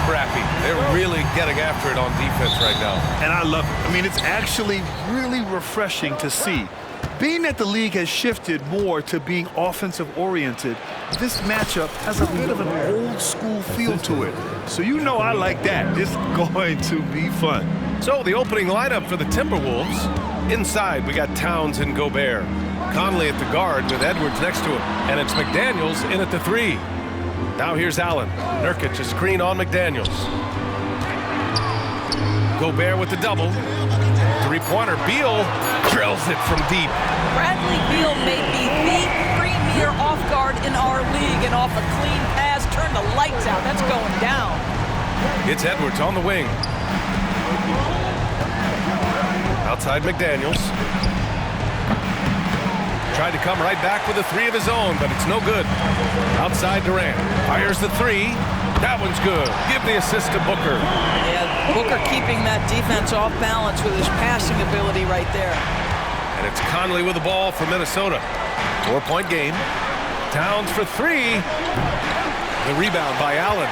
scrappy. They're really getting after it on defense right now. And I love it. I mean, it's actually really refreshing to see. Being that the league has shifted more to being offensive-oriented, this matchup has a bit of an old-school feel to it. So you know I like that. This is going to be fun. So the opening lineup for the Timberwolves. Inside, we got Towns and Gobert. Conley at the guard with Edwards next to him. And it's McDaniels in at the 3. Now here's Allen. Nurkic a screen on McDaniels. Gobert with the double. Three-pointer. Beal drills it from deep. Bradley Beal may be the premier off guard in our league, and off a clean pass, turn the lights out. That's going down. It's Edwards on the wing. Outside McDaniels. Tried to come right back with a 3 of his own, but it's no good. Outside Durant. Fires the 3. That one's good. Give the assist to Booker. Yeah, Booker keeping that defense off balance with his passing ability right there. And it's Conley with the ball for Minnesota. 4-point game. Towns for 3. The rebound by Allen.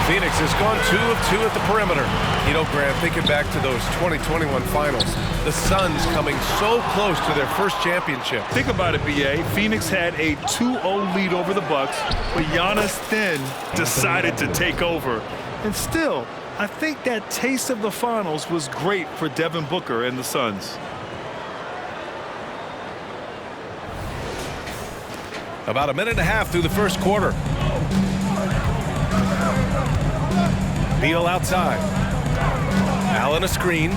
Phoenix has gone 2 of 2 at the perimeter. You know, Grant, thinking back to those 2021 finals, the Suns coming so close to their first championship. Think about it, B.A. Phoenix had a 2-0 lead over the Bucks, but Giannis then decided to take over. And still, I think that taste of the finals was great for Devin Booker and the Suns. About a minute and a half through the first quarter. Beal outside. Allen a screen.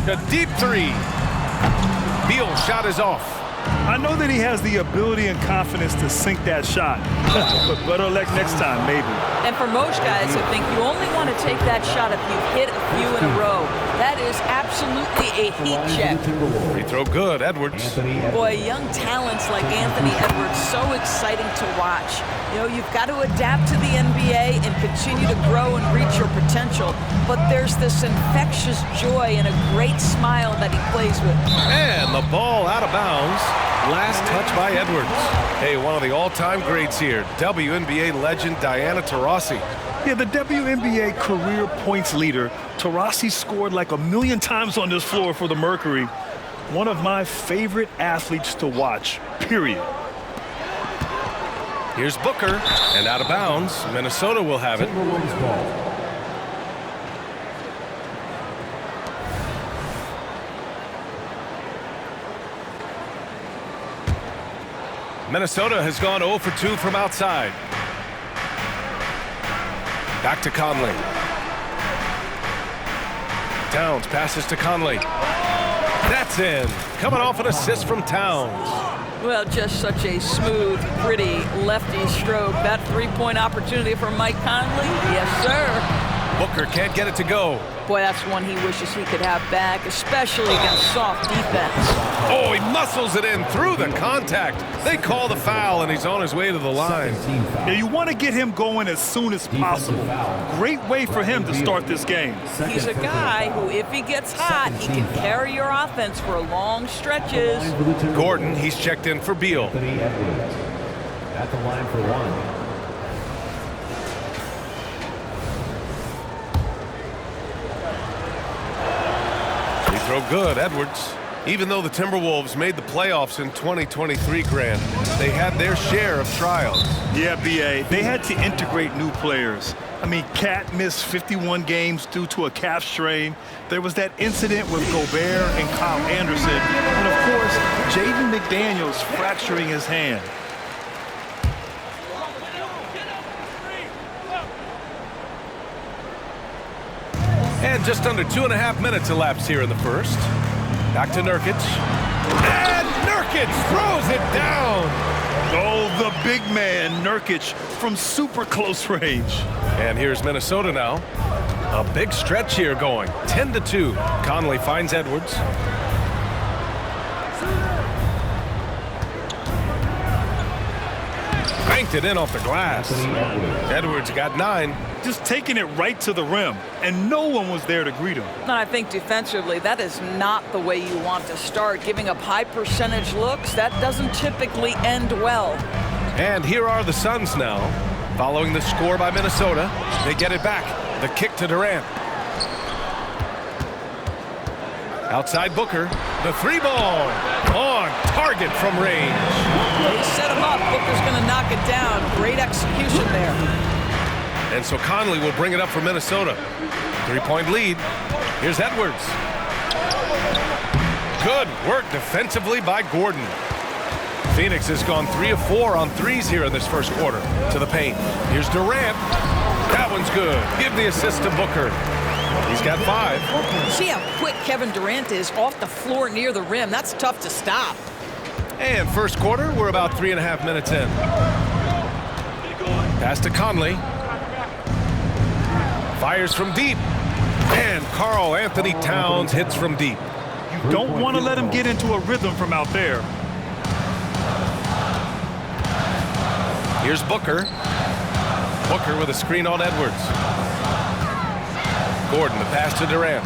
A deep 3. Beal shot is off. I know that he has the ability and confidence to sink that shot, but better luck next time, maybe. And for most guys who think you only want to take that shot if you hit a few in a row, that is absolutely a heat check. Free throw good, Edwards. Boy, young talents like Anthony Edwards, so exciting to watch. You know, you've got to adapt to the NBA and continue to grow and reach your potential, but there's this infectious joy and a great smile that he plays with. And the ball out of bounds. Last touch by Edwards. Hey, one of the all-time greats here, WNBA legend Diana Taurasi. Yeah, the WNBA career points leader. Taurasi scored like 1,000,000 times on this floor for the Mercury. One of my favorite athletes to watch, period. Here's Booker, and out of bounds. Minnesota will have it. Minnesota has gone 0 for 2 from outside. Back to Conley. Towns passes to Conley. That's in. Coming off an assist from Towns. Well, just such a smooth, pretty lefty stroke. That three-point opportunity for Mike Conley? Yes, sir. Booker can't get it to go. Boy, that's one he wishes he could have back, especially against soft defense. Oh, he muscles it in through the contact. They call the foul, and he's on his way to the line. Yeah, you want to get him going as soon as possible. Great way for him to start this game. He's a guy who, if he gets hot, he can carry your offense for long stretches. Gordon, he's checked in for Beal. At the line for 1. Throw good, Edwards. Even though the Timberwolves made the playoffs in 2023, Grant, they had their share of trials. Yeah, B.A., they had to integrate new players. I mean, Cat missed 51 games due to a calf strain. There was that incident with Gobert and Kyle Anderson. And, of course, Jaden McDaniels fracturing his hand. And just under 2.5 minutes elapsed here in the first. Back to Nurkic. And Nurkic throws it down. Oh, the big man, Nurkic, from super close range. And here's Minnesota now. A big stretch here going. 10-2. Conley finds Edwards. Banked it in off the glass. Edwards got 9. Just taking it right to the rim, and no one was there to greet him. And I think defensively, that is not the way you want to start. Giving up high percentage looks, that doesn't typically end well. And here are the Suns now. Following the score by Minnesota, they get it back. The kick to Durant. Outside Booker. The three ball. On target from range. They set him up. Booker's going to knock it down. Great execution there. And so Conley will bring it up for Minnesota. 3-point lead. Here's Edwards. Good work defensively by Gordon. Phoenix has gone 3 of 4 on threes here in this first quarter. To the paint. Here's Durant. That one's good. Give the assist to Booker. He's got 5. You see how quick Kevin Durant is off the floor near the rim. That's tough to stop. And first quarter, we're about 3.5 minutes in. Pass to Conley. Fires from deep. And Karl Anthony Towns hits from deep. You don't want to let him get into a rhythm from out there. Here's Booker. Booker with a screen on Edwards. Gordon, the pass to Durant.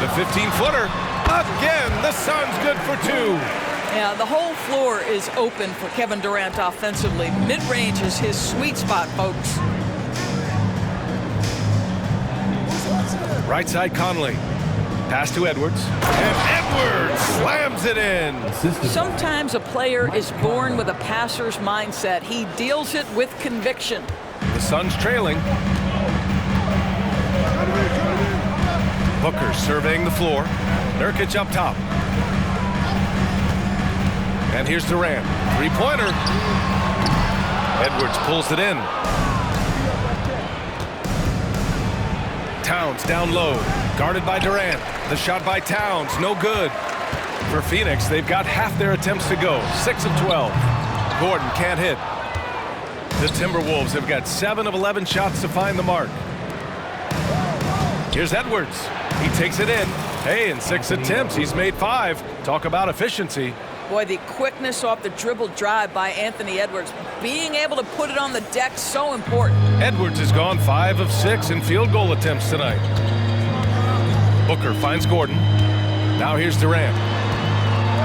The 15-footer. Again, the Suns good for 2. Yeah, the whole floor is open for Kevin Durant offensively. Mid-range is his sweet spot, folks. Right side Conley. Pass to Edwards. And Edwards slams it in. Sometimes a player is born with a passer's mindset. He deals it with conviction. The Suns trailing. Booker surveying the floor. Nurkic up top. And here's Durant. Three-pointer. Edwards pulls it in. Towns down low. Guarded by Durant. The shot by Towns. No good. For Phoenix, they've got half their attempts to go. 6 of 12. Gordon can't hit. The Timberwolves have got 7 of 11 shots to find the mark. Here's Edwards. He takes it in. Hey, in 6 attempts, he's made 5. Talk about efficiency. Boy, the quickness off the dribble drive by Anthony Edwards. Being able to put it on the deck, so important. Edwards has gone 5 of 6 in field goal attempts tonight. Booker finds Gordon. Now here's Durant.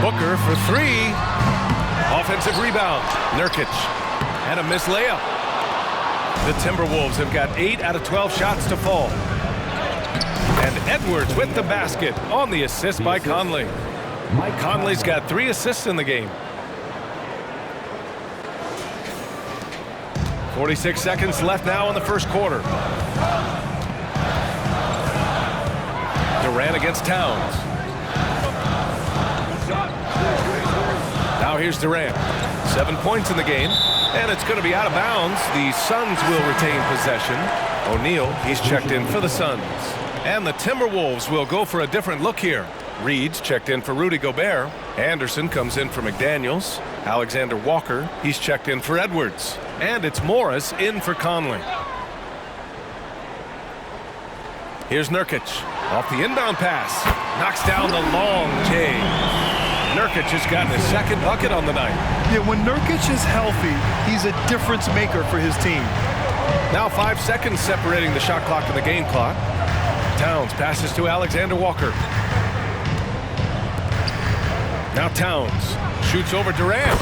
Booker for 3. Offensive rebound. Nurkic. And a missed layup. The Timberwolves have got 8 out of 12 shots to fall. And Edwards with the basket on the assist by Conley. Conley's got 3 assists in the game. 46 seconds left now in the first quarter. Durant against Towns. Now here's Durant. 7 points in the game, and it's going to be out of bounds. The Suns will retain possession. O'Neal, he's checked in for the Suns. And the Timberwolves will go for a different look here. Reed's checked in for Rudy Gobert. Anderson comes in for McDaniels. Alexander Walker, he's checked in for Edwards. And it's Morris in for Conley. Here's Nurkic. Off the inbound pass. Knocks down the long J. Nurkic has gotten his 2nd bucket on the night. Yeah, when Nurkic is healthy, he's a difference maker for his team. Now 5 seconds separating the shot clock and the game clock. Towns passes to Alexander Walker. Now Towns shoots over Durant.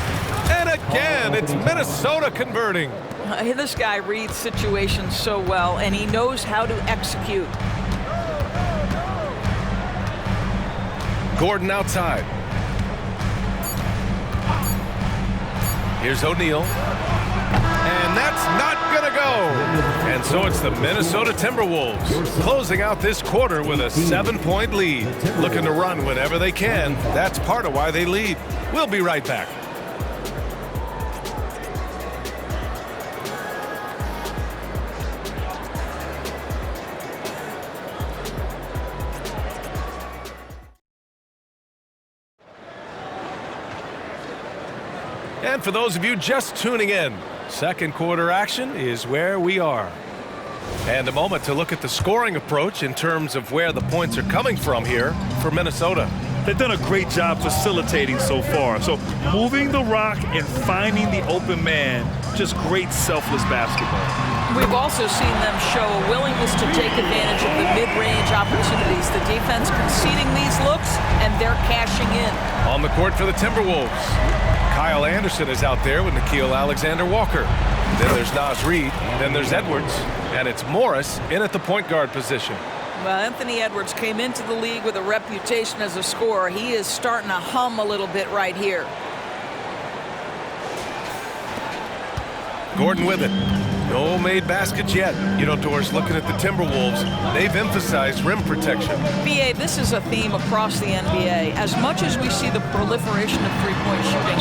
And again, it's Minnesota converting. This guy reads situations so well, and he knows how to execute. Gordon outside. Here's O'Neal. And that's not going to go. And so it's the Minnesota Timberwolves closing out this quarter with a 7-point lead. Looking to run whenever they can. That's part of why they lead. We'll be right back. And for those of you just tuning in, second quarter action is where we are. And a moment to look at the scoring approach in terms of where the points are coming from here for Minnesota. They've done a great job facilitating so far. So moving the rock and finding the open man, just great selfless basketball. We've also seen them show a willingness to take advantage of the mid-range opportunities. The defense conceding these looks, and they're cashing in. On the court for the Timberwolves, Kyle Anderson is out there with Nickeil Alexander-Walker. Then there's Naz Reid, then there's Edwards, and it's Morris in at the point guard position. Well, Anthony Edwards came into the league with a reputation as a scorer. He is starting to hum a little bit right here. Gordon with it. No made baskets yet. You know, Doris, looking at the Timberwolves, they've emphasized rim protection. BA, this is a theme across the NBA. As much as we see the proliferation of three-point shooting,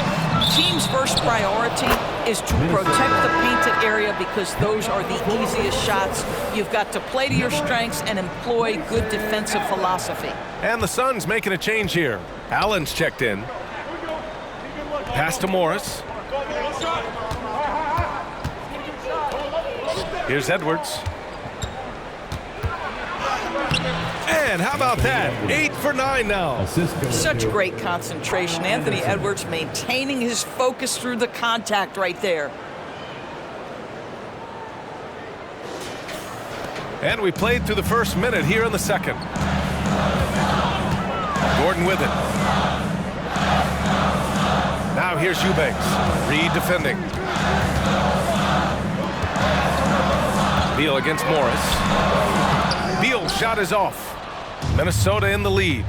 teams' first priority is to protect the painted area because those are the easiest shots. You've got to play to your strengths and employ good defensive philosophy. And the Suns making a change here. Allen's checked in. Pass to Morris. Here's Edwards. And how about that? 8 for 9 now. Such great concentration. Anthony Edwards maintaining his focus through the contact right there. And we played through the first minute here in the second. Gordon with it. Now here's Eubanks. Reid defending. Beal against Morris. Beal's shot is off. Minnesota in the lead.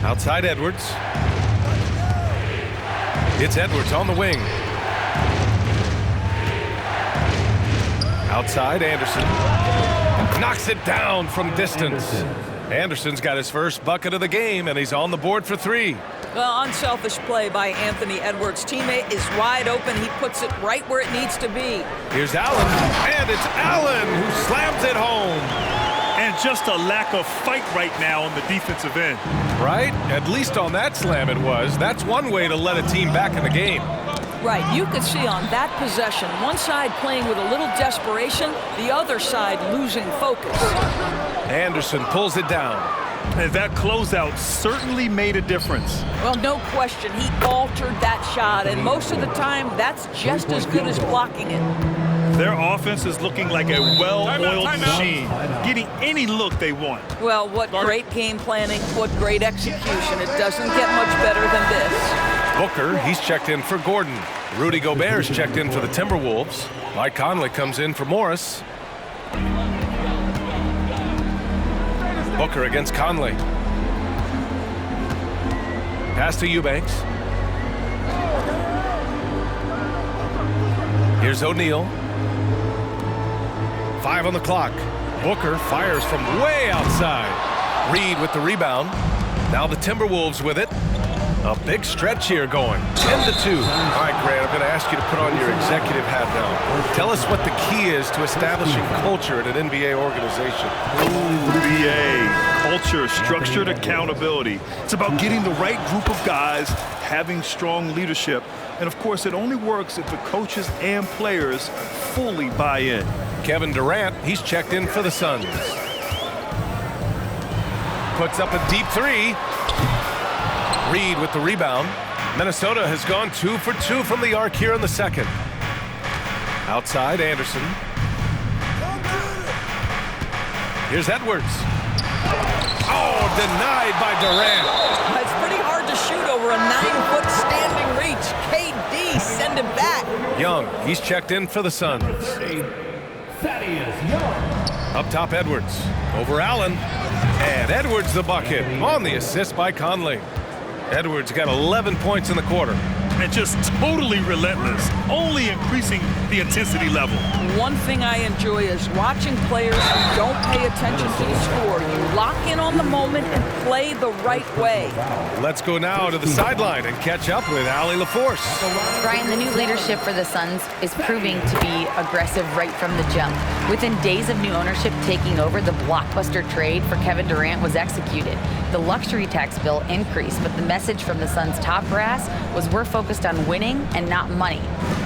Outside Edwards. It's Edwards on the wing. Outside Anderson. Knocks it down from distance. Anderson's got his first bucket of the game, and he's on the board for 3. Well, unselfish play by Anthony Edwards. Teammate is wide open. He puts it right where it needs to be. Here's Allen, and it's Allen who slams it home. And just a lack of fight right now on the defensive end. Right? At least on that slam it was. That's one way to let a team back in the game. Right, you could see on that possession, one side playing with a little desperation, the other side losing focus. Anderson pulls it down. And that closeout certainly made a difference. Well, no question, he altered that shot, and most of the time, that's just as good as blocking it. Their offense is looking like a well-oiled machine, getting any look they want. Well, what great game planning, what great execution. It doesn't get much better than this. Booker, he's checked in for Gordon. Rudy Gobert's checked in for the Timberwolves. Mike Conley comes in for Morris. Booker against Conley. Pass to Eubanks. Here's O'Neal. 5 on the clock. Booker fires from way outside. Reid with the rebound. Now the Timberwolves with it. A big stretch here going. 10-2. All right, Grant, I'm going to ask you to put on your executive hat now. Tell us what the key is to establishing culture at an NBA organization. NBA, culture, structured accountability. It's about getting the right group of guys, having strong leadership. And, of course, it only works if the coaches and players fully buy in. Kevin Durant, he's checked in for the Suns. Puts up a deep 3. Reid with the rebound. Minnesota has gone 2 for 2 from the arc here in the second. Outside Anderson. Here's Edwards. Oh, denied by Durant. It's pretty hard to shoot over a 9-foot standing reach. KD, send him back. Young, he's checked in for the Suns. Up top Edwards. Over Allen. And Edwards the bucket on the assist by Conley. Edwards got 11 points in the quarter. And just totally relentless, only increasing the intensity level. One thing I enjoy is watching players who don't pay attention to the score. You lock in on the moment and play the right way. Let's go now to the sideline and catch up with Allie LaForce. Brian, the new leadership for the Suns is proving to be aggressive right from the jump. Within days of new ownership taking over, the blockbuster trade for Kevin Durant was executed. The luxury tax bill increased, but the message from the Suns' top brass was we're focused on winning and not money.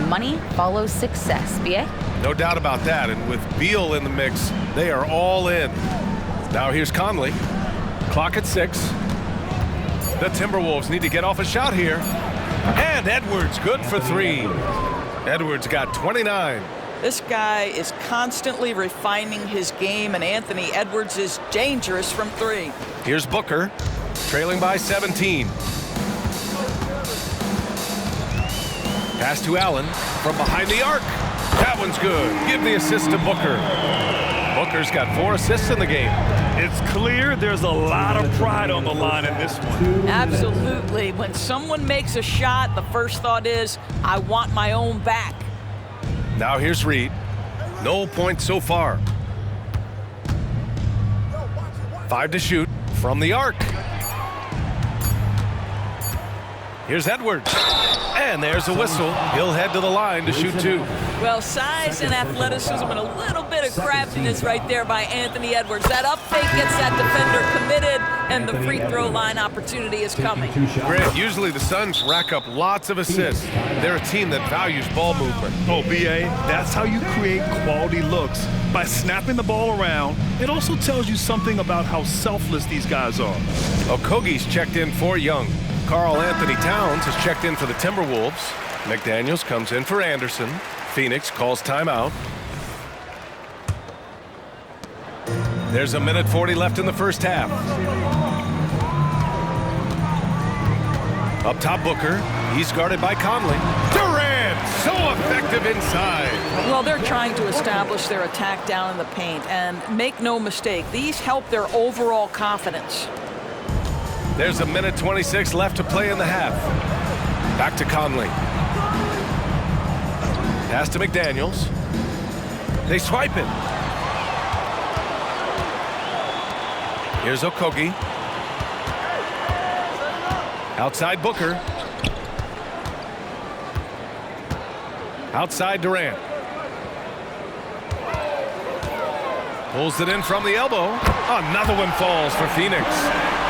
Money follows success. B.A.? No doubt about that, and with Beal in the mix, they are all in. Now here's Conley. Clock at 6. The Timberwolves need to get off a shot here. And Edwards good for 3. Edwards got 29. This guy is constantly refining his game, and Anthony Edwards is dangerous from three. Here's Booker, trailing by 17. Pass to Allen from behind the arc. That one's good. Give the assist to Booker. Booker's got 4 assists in the game. It's clear there's a lot of pride on the line in this one. Absolutely. When someone makes a shot, the first thought is, I want my own back. Now here's Reed. No points so far. 5 to shoot from the arc. Here's Edwards. And there's a whistle. He'll head to the line to shoot 2. Well, size and athleticism and a little bit of craftiness right there by Anthony Edwards. That up fake gets that defender committed, and the free throw line opportunity is coming. Grant, usually the Suns rack up lots of assists. They're a team that values ball movement. Oh, B.A., that's how you create quality looks. By snapping the ball around, it also tells you something about how selfless these guys are. Okogie's checked in for Young. Karl Anthony Towns has checked in for the Timberwolves. McDaniels comes in for Anderson. Phoenix calls timeout. There's a minute 40 left in the first half. Up top, Booker. He's guarded by Conley. Durant, so effective inside. Well, they're trying to establish their attack down in the paint, and make no mistake, these help their overall confidence. There's a minute 26 left to play in the half. Back to Conley. Pass to McDaniels. They swipe it. Here's Okogie. Outside Booker. Outside Durant. Pulls it in from the elbow. Another one falls for Phoenix.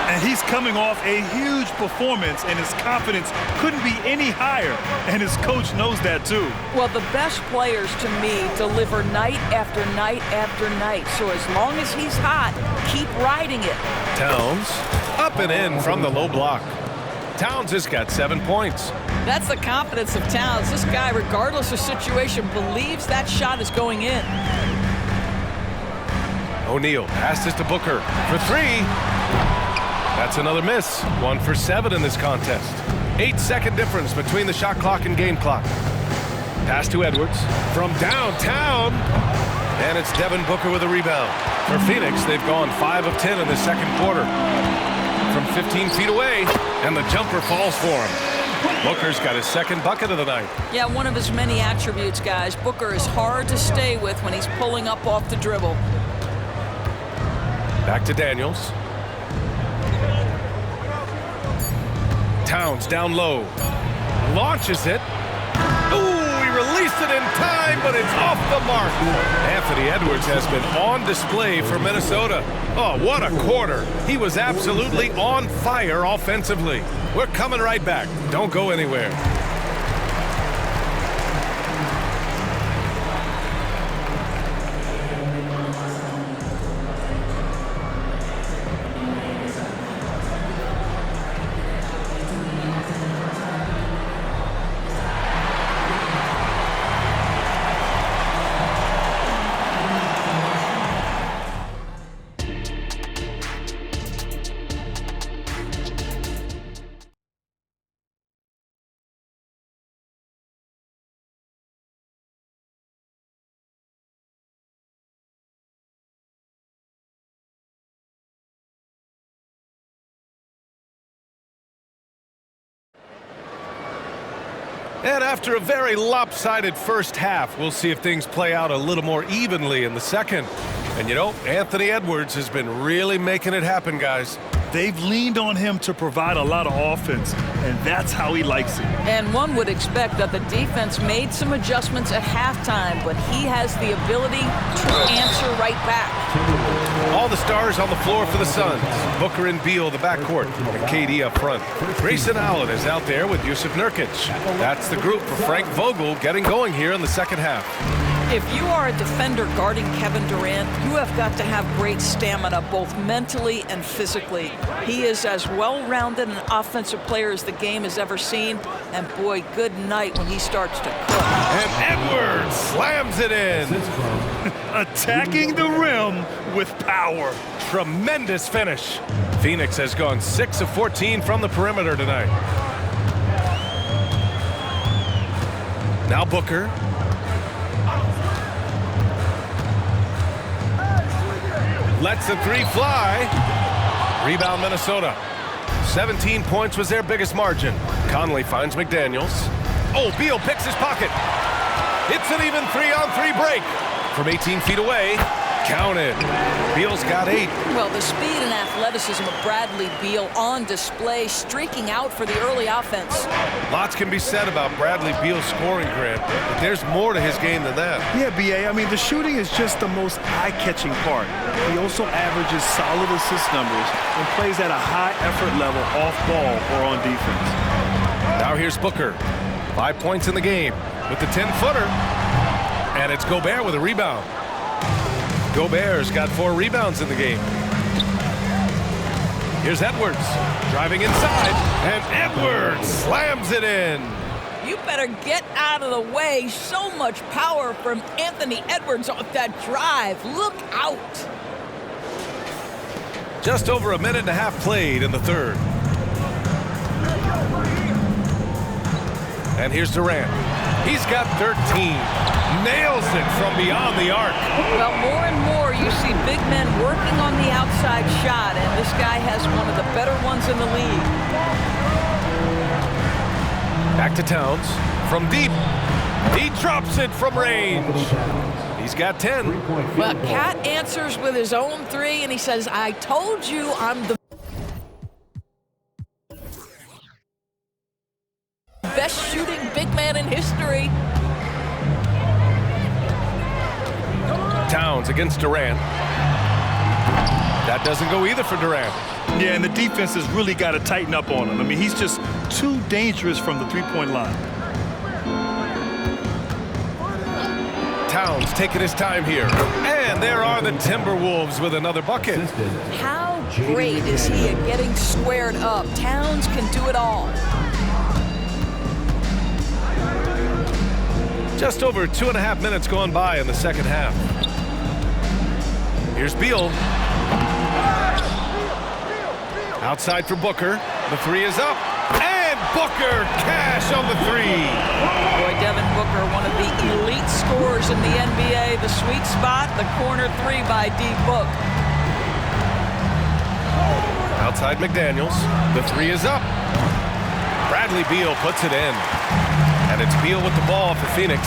And he's coming off a huge performance, and his confidence couldn't be any higher. And his coach knows that, too. Well, the best players, to me, deliver night after night after night. So as long as he's hot, keep riding it. Towns up and in from the low block. Towns has got 7 points. That's the confidence of Towns. This guy, regardless of situation, believes that shot is going in. O'Neal passes to Booker for 3. That's another miss. 1 for 7 in this contest. 8-second difference between the shot clock and game clock. Pass to Edwards from downtown. And it's Devin Booker with a rebound. For Phoenix, they've gone 5 of 10 in the second quarter. From 15 feet away, and the jumper falls for him. Booker's got his second bucket of the night. Yeah, one of his many attributes, guys. Booker is hard to stay with when he's pulling up off the dribble. Back to Daniels. Towns down low. Launches it. Ooh, he released it in time, but it's off the mark. Anthony Edwards has been on display for Minnesota. Oh, what a quarter. He was absolutely on fire offensively. We're coming right back. Don't go anywhere. And after a very lopsided first half, we'll see if things play out a little more evenly in the second. And you know, Anthony Edwards has been really making it happen, guys. They've leaned on him to provide a lot of offense, and that's how he likes it. And one would expect that the defense made some adjustments at halftime, but he has the ability to answer right back. All the stars on the floor for the Suns. Booker and Beal, the backcourt, and KD up front. Grayson Allen is out there with Jusuf Nurkic. That's the group for Frank Vogel getting going here in the second half. If you are a defender guarding Kevin Durant, you have got to have great stamina, both mentally and physically. He is as well-rounded an offensive player as the game has ever seen. And boy, good night when he starts to cook. And Edwards slams it in. Attacking the rim with power. Tremendous finish. Phoenix has gone 6 of 14 from the perimeter tonight. Now Booker. Lets the three fly. Rebound Minnesota. 17 points was their biggest margin. Conley finds McDaniels. Oh, Beal picks his pocket. It's an even 3-on-3 break. From 18 feet away, counted. Beal's got 8. Well, the speed and athleticism of Bradley Beal on display, streaking out for the early offense. Lots can be said about Bradley Beal's scoring, Grant, but there's more to his game than that. Yeah, B.A., I mean, the shooting is just the most eye-catching part. He also averages solid assist numbers and plays at a high effort level off ball or on defense. Now here's Booker. 5 points in the game with the 10-footer. And it's Gobert with a rebound. Gobert's got 4 rebounds in the game. Here's Edwards driving inside, and Edwards slams it in. You better get out of the way. So much power from Anthony Edwards off that drive. Look out. Just over a minute and a half played in the third. And here's Durant. He's got 13. Nails it from beyond the arc. Well, more and more you see big men working on the outside shot, and this guy has one of the better ones in the league. Back to Towns from deep. He drops it from range. He's got 10. Well, Cat answers with his own 3, and he says, I told you I'm the best shooting big man in history. Towns against Durant. That doesn't go either for Durant. Yeah, and the defense has really got to tighten up on him. I mean, he's just too dangerous from the three-point line. Towns taking his time here. And there are the Timberwolves with another bucket. How great is he at getting squared up? Towns can do it all. Just over 2.5 minutes gone by in the second half. Here's Beal. Outside for Booker. The 3 is up. And Booker cash on the 3. Boy, Devin Booker, one of the elite scorers in the NBA. The sweet spot, the corner 3 by D-Book. Outside McDaniels. The 3 is up. Bradley Beal puts it in. And it's Beal with the ball for Phoenix.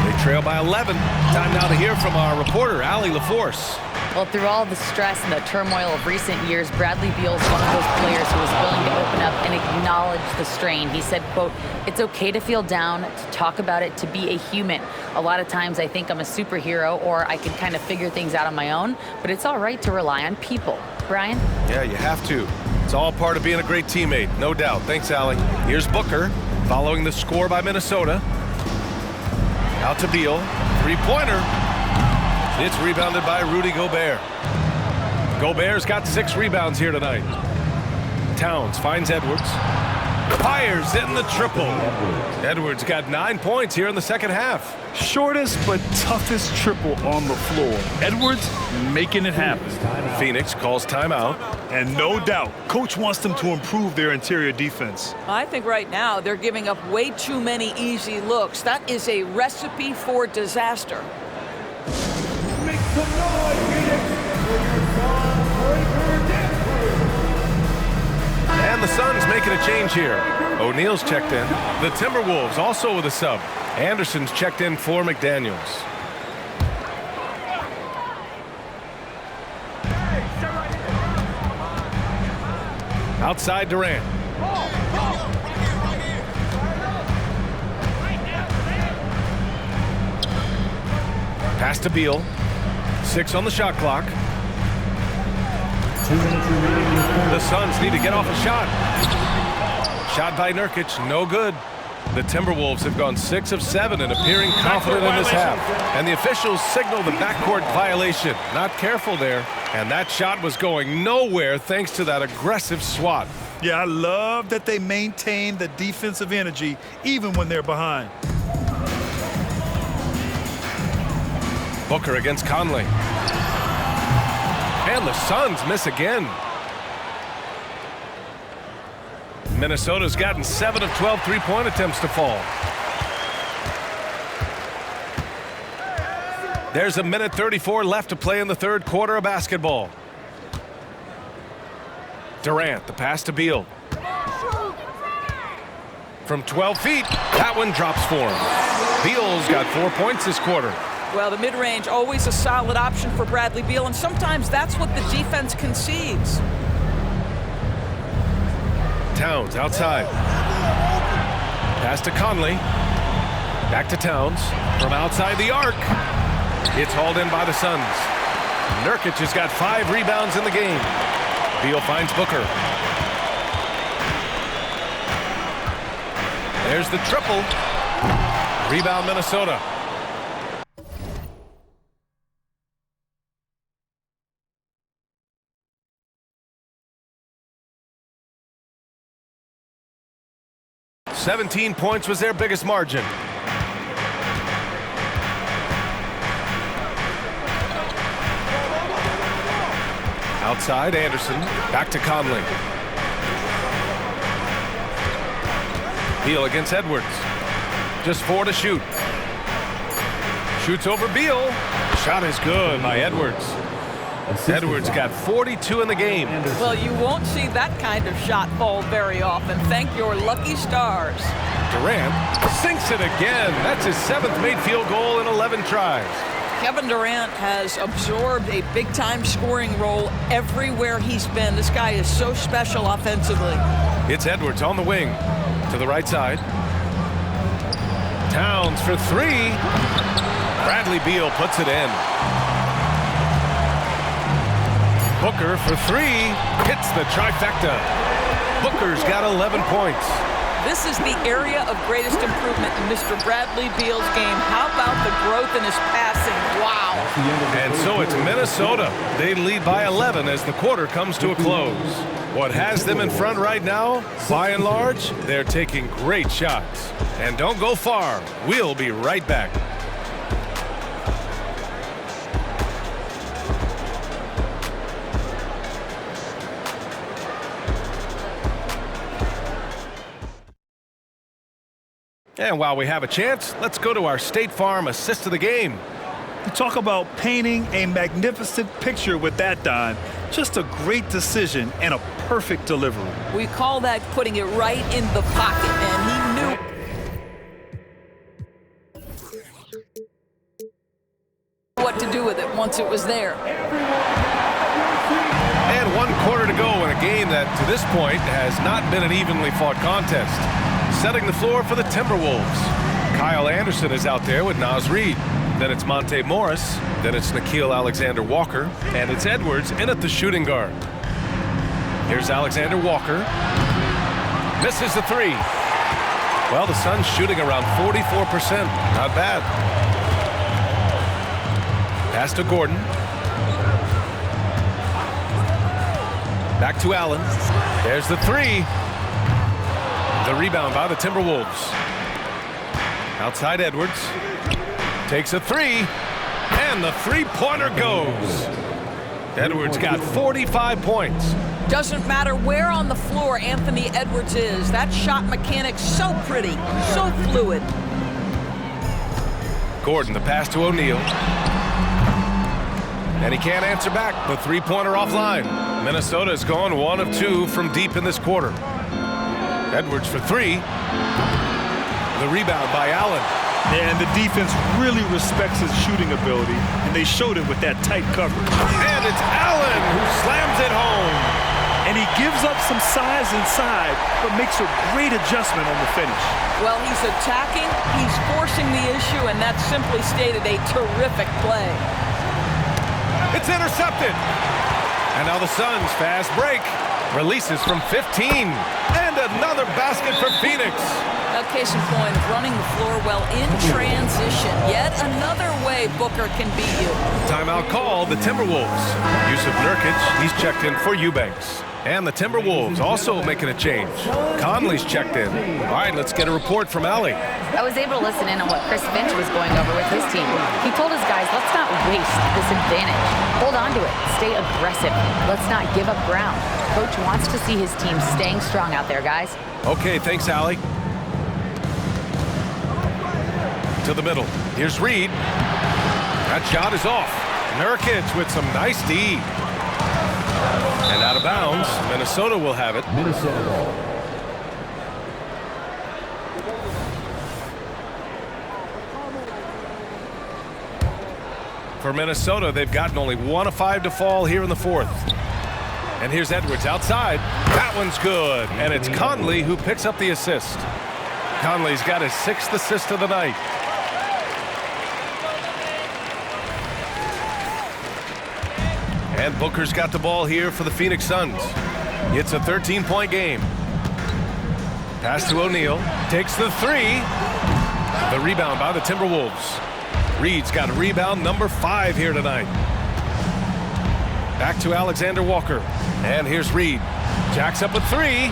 They trail by 11. Time now to hear from our reporter, Allie LaForce. Well, through all the stress and the turmoil of recent years, Bradley Beal is one of those players who is willing to open up and acknowledge the strain. He said, quote, it's okay to feel down, to talk about it, to be a human. A lot of times I think I'm a superhero or I can kind of figure things out on my own, but it's all right to rely on people. Brian? Yeah, you have to. It's all part of being a great teammate, no doubt. Thanks, Allie. Here's Booker following the score by Minnesota. Out to Beal. 3-pointer. It's rebounded by Rudy Gobert. Gobert's got 6 rebounds here tonight. Towns finds Edwards. Fires in the triple. Edwards got 9 points here in the second half. Shortest but toughest triple on the floor. Edwards making it happen. Phoenix calls timeout. And no doubt, coach wants them to improve their interior defense. I think right now they're giving up way too many easy looks. That is a recipe for disaster. Make some noise, Phoenix, for your song breaker dance. And the Suns making a change here. O'Neal's checked in. The Timberwolves also with a sub. Anderson's checked in for McDaniels. Outside Durant. Pass to Beal. 6 on the shot clock. 2 minutes remaining. The Suns need to get off a shot. Shot by Nurkic, no good. The Timberwolves have gone 6 of 7 and appearing confident in this half. And the officials signal the backcourt violation. Not careful there. And that shot was going nowhere thanks to that aggressive swat. Yeah, I love that they maintain the defensive energy even when they're behind. Booker against Conley. And the Suns miss again. Minnesota's gotten 7 of 12 three-point attempts to fall. There's a minute 34 left to play in the third quarter of basketball. Durant, the pass to Beal. From 12 feet, that one drops for him. Beal's got 4 points this quarter. Well, the mid-range, always a solid option for Bradley Beal, and sometimes that's what the defense concedes. Towns outside. Pass to Conley. Back to Towns. From outside the arc. It's hauled in by the Suns. Nurkic has got 5 rebounds in the game. Beal finds Booker. There's the triple. Rebound Minnesota. $17 points was their biggest margin. Outside, Anderson. Back to Conley. Beal against Edwards. Just 4 to shoot. Shoots over Beal. Shot is good by Edwards. Edwards got 42 in the game. Well, you won't see that kind of shot fall very often. Thank your lucky stars. Durant sinks it again. That's his 7th made field goal in 11 tries. Kevin Durant has absorbed a big-time scoring role everywhere he's been. This guy is so special offensively. It's Edwards on the wing. To the right side. Towns for 3. Bradley Beal puts it in. Booker for 3. Hits the trifecta. Booker's got 11 points. This is the area of greatest improvement in Mr. Bradley Beal's game. How about the growth in his passing? Wow. And so it's Minnesota. They lead by 11 as the quarter comes to a close. What has them in front right now, by and large, they're taking great shots. And don't go far. We'll be right back. And while we have a chance, let's go to our State Farm assist of the game. You talk about painting a magnificent picture with that, Don. Just a great decision and a perfect delivery. We call that putting it right in the pocket, and he knew what to do with it once it was there. And 1 quarter to go in a game that, to this point, has not been an evenly fought contest. Setting the floor for the Timberwolves. Kyle Anderson is out there with Naz Reid. Then it's Monte Morris. Then it's Nickeil Alexander-Walker. And it's Edwards in at the shooting guard. Here's Alexander-Walker. Misses the 3. Well, the Suns shooting around 44%. Not bad. Pass to Gordon. Back to Allen. There's the 3. The rebound by the Timberwolves. Outside Edwards. Takes a 3. And the three-pointer goes. Edwards got 45 points. Doesn't matter where on the floor Anthony Edwards is. That shot mechanic's so pretty, so fluid. Gordon, the pass to O'Neal. And he can't answer back. The three-pointer offline. Minnesota's gone 1 of 2 from deep in this quarter. Edwards for 3. The rebound by Allen. And the defense really respects his shooting ability, and they showed it with that tight coverage. And it's Allen who slams it home. And he gives up some size inside, but makes a great adjustment on the finish. Well, he's attacking, he's forcing the issue, and that's simply stated a terrific play. It's intercepted. And now the Suns fast break. Releases from 15. And another basket for Phoenix. Well, case in point, running the floor well in transition. Yet another way Booker can beat you. Timeout call, the Timberwolves. Yusuf Nurkic, he's checked in for Eubanks. And the Timberwolves also making a change. Conley's checked in. All right, let's get a report from Allie. I was able to listen in on what Chris Finch was going over with his team. He told his guys, let's not waste this advantage. Hold on to it. Stay aggressive. Let's not give up ground. Coach wants to see his team staying strong out there, guys. Okay, thanks, Allie. To the middle. Here's Reed. That shot is off. Nurkic with some nice D. And out of bounds. Minnesota will have it. Minnesota ball. For Minnesota, they've gotten only 1 of 5 to fall here in the fourth. And here's Edwards outside. That one's good. And it's Conley who picks up the assist. Conley's got his 6th assist of the night. And Booker's got the ball here for the Phoenix Suns. It's a 13-point game. Pass to O'Neal. Takes the 3. The rebound by the Timberwolves. Reed's got a rebound number 5 here tonight. Back to Alexander Walker. And here's Reed. Jacks up a 3.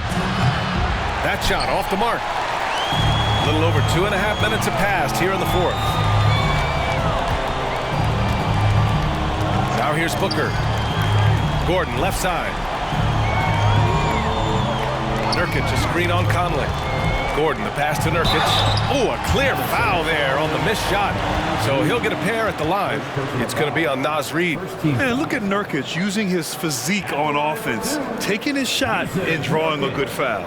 That shot off the mark. A little over 2.5 minutes have passed here in the fourth. Now here's Booker. Gordon left side. Nurkic a screen on Conley. Gordon the pass to Nurkic. Oh, a clear foul there on the missed shot. So he'll get a pair at the line. It's going to be on Naz Reid. And look at Nurkic using his physique on offense, taking his shot and drawing a good foul.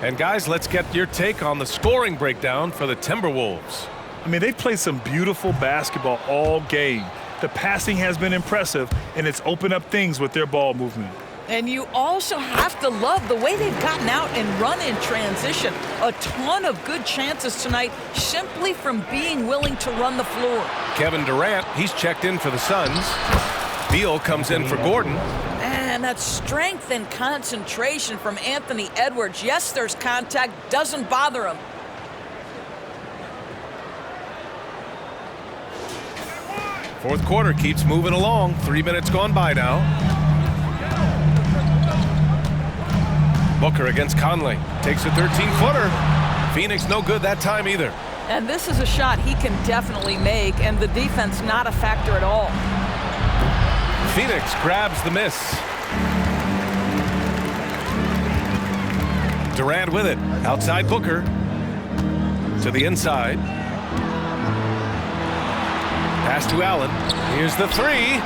And guys, let's get your take on the scoring breakdown for the Timberwolves. I mean, they've played some beautiful basketball all game. The passing has been impressive, and it's opened up things with their ball movement. And you also have to love the way they've gotten out and run in transition. A ton of good chances tonight simply from being willing to run the floor. Kevin Durant, he's checked in for the Suns. Beal comes in for Gordon. And that strength and concentration from Anthony Edwards. Yes, there's contact, doesn't bother him. Fourth quarter keeps moving along. 3 minutes gone by now. Booker against Conley. Takes a 13-footer. Phoenix no good that time either. And this is a shot he can definitely make, and the defense not a factor at all. Phoenix grabs the miss. Durant with it. Outside Booker. To the inside. Pass to Allen. Here's the 3.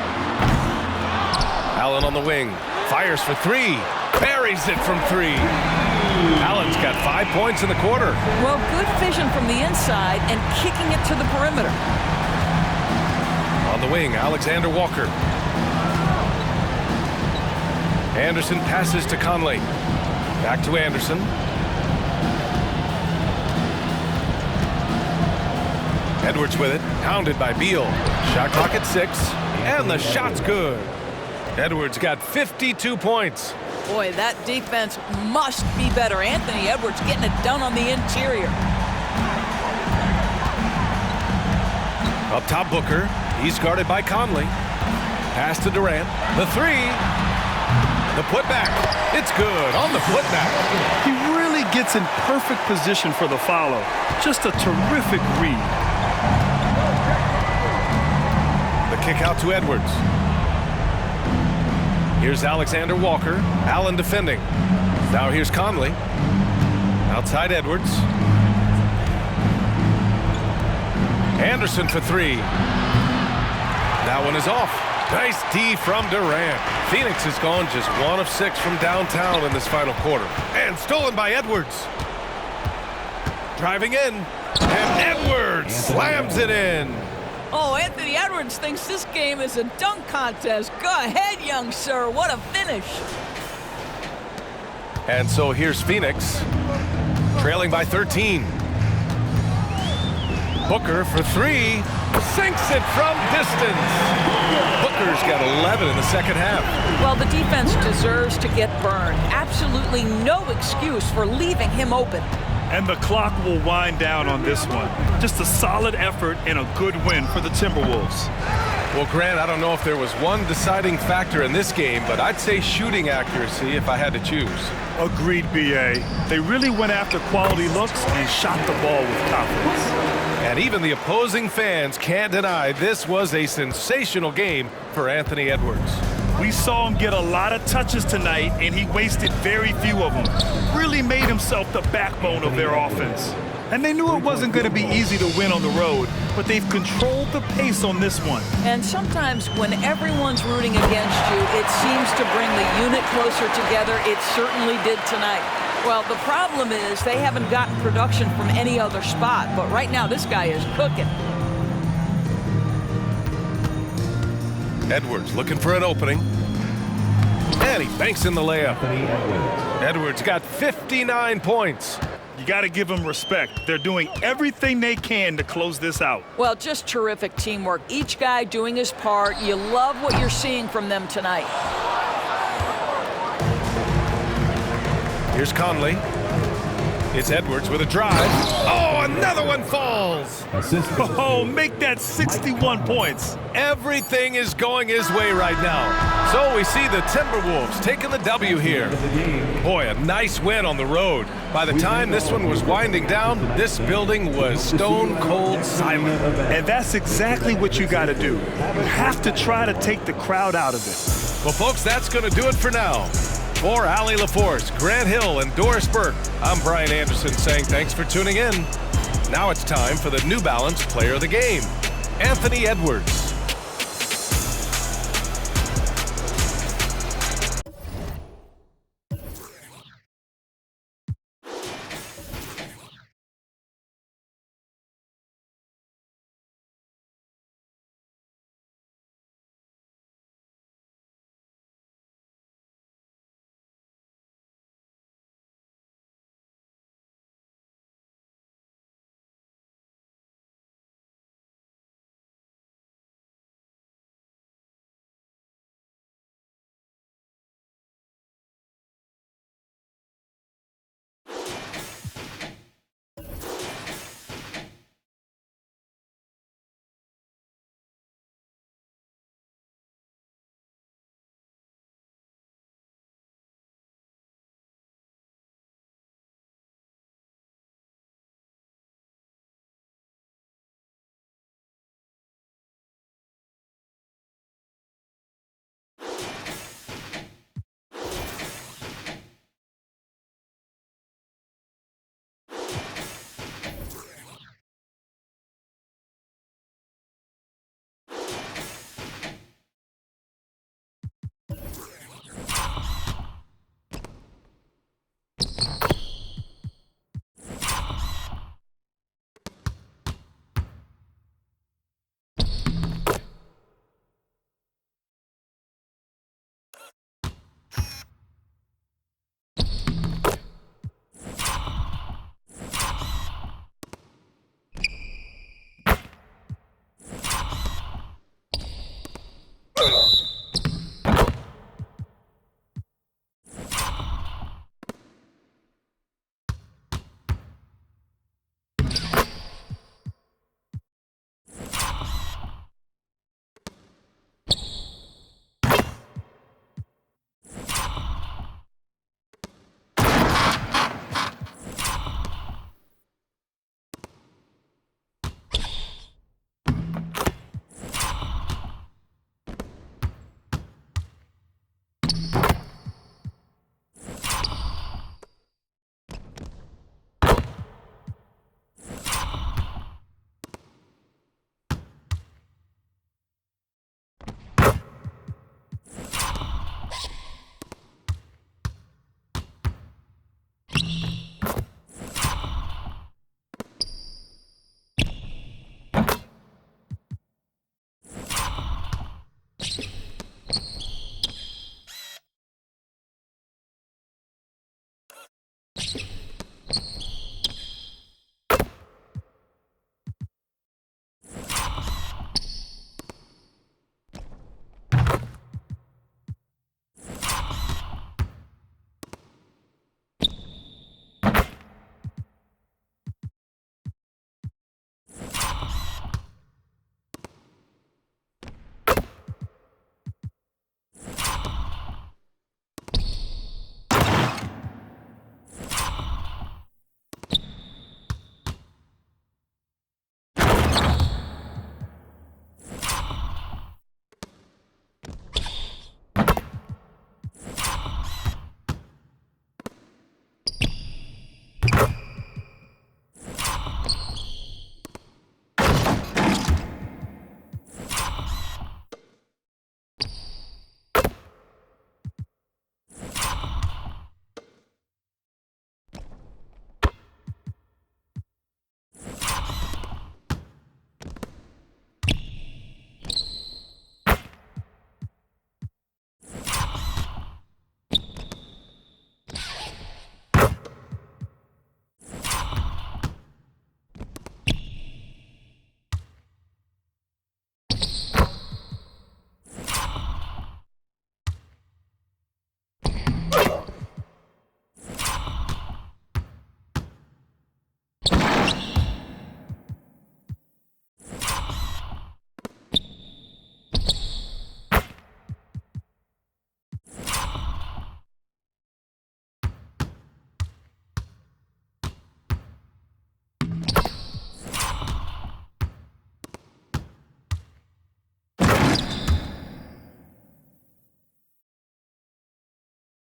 Allen on the wing. Fires for 3. Buries it from 3. Allen's got 5 points in the quarter. Well, good vision from the inside and kicking it to the perimeter. On the wing, Alexander Walker. Anderson passes to Conley. Back to Anderson. Edwards with it, pounded by Beal. Shot clock at 6, and the shot's good. Edwards got 52 points. Boy, that defense must be better. Anthony Edwards getting it done on the interior. Up top, Booker. He's guarded by Conley. Pass to Durant. The 3. The putback. It's good on the putback. He really gets in perfect position for the follow. Just a terrific read. The kick out to Edwards. Here's Alexander Walker. Allen defending. Now here's Conley. Outside Edwards. Anderson for 3. That one is off. Nice D from Durant. Phoenix has gone just 1 of 6 from downtown in this final quarter. And stolen by Edwards. Driving in. And Edwards slams it in. Oh, Anthony Edwards thinks this game is a dunk contest. Go ahead, young sir. What a finish. And so here's Phoenix, trailing by 13. Booker for 3, sinks it from distance. Booker's got 11 in the second half. Well, the defense deserves to get burned. Absolutely no excuse for leaving him open. And the clock will wind down on this one. Just a solid effort and a good win for the Timberwolves. Well, Grant, I don't know if there was one deciding factor in this game, but I'd say shooting accuracy if I had to choose. Agreed, B.A. They really went after quality looks and shot the ball with confidence. And even the opposing fans can't deny this was a sensational game for Anthony Edwards. We saw him get a lot of touches tonight, and he wasted very few of them. Really made himself the backbone of their offense. And they knew it wasn't going to be easy to win on the road, but they've controlled the pace on this one. And sometimes when everyone's rooting against you, it seems to bring the unit closer together. It certainly did tonight. Well, the problem is they haven't gotten production from any other spot, but right now this guy is cooking. Edwards looking for an opening. And he banks in the layup. Edwards got 59 points. You got to give them respect. They're doing everything they can to close this out. Well, just terrific teamwork. Each guy doing his part. You love what you're seeing from them tonight. Here's Conley. It's Edwards with a drive. Oh, another one falls. Oh, make that 61 points. Everything is going his way right now. So we see the Timberwolves taking the W here. Boy, a nice win on the road. By the time this one was winding down, this building was stone cold silent. And that's exactly what you got to do. You have to try to take the crowd out of it. Well, folks, that's going to do it for now. For Allie LaForce, Grant Hill, and Doris Burke, I'm Brian Anderson saying thanks for tuning in. Now it's time for the New Balance Player of the Game, Anthony Edwards.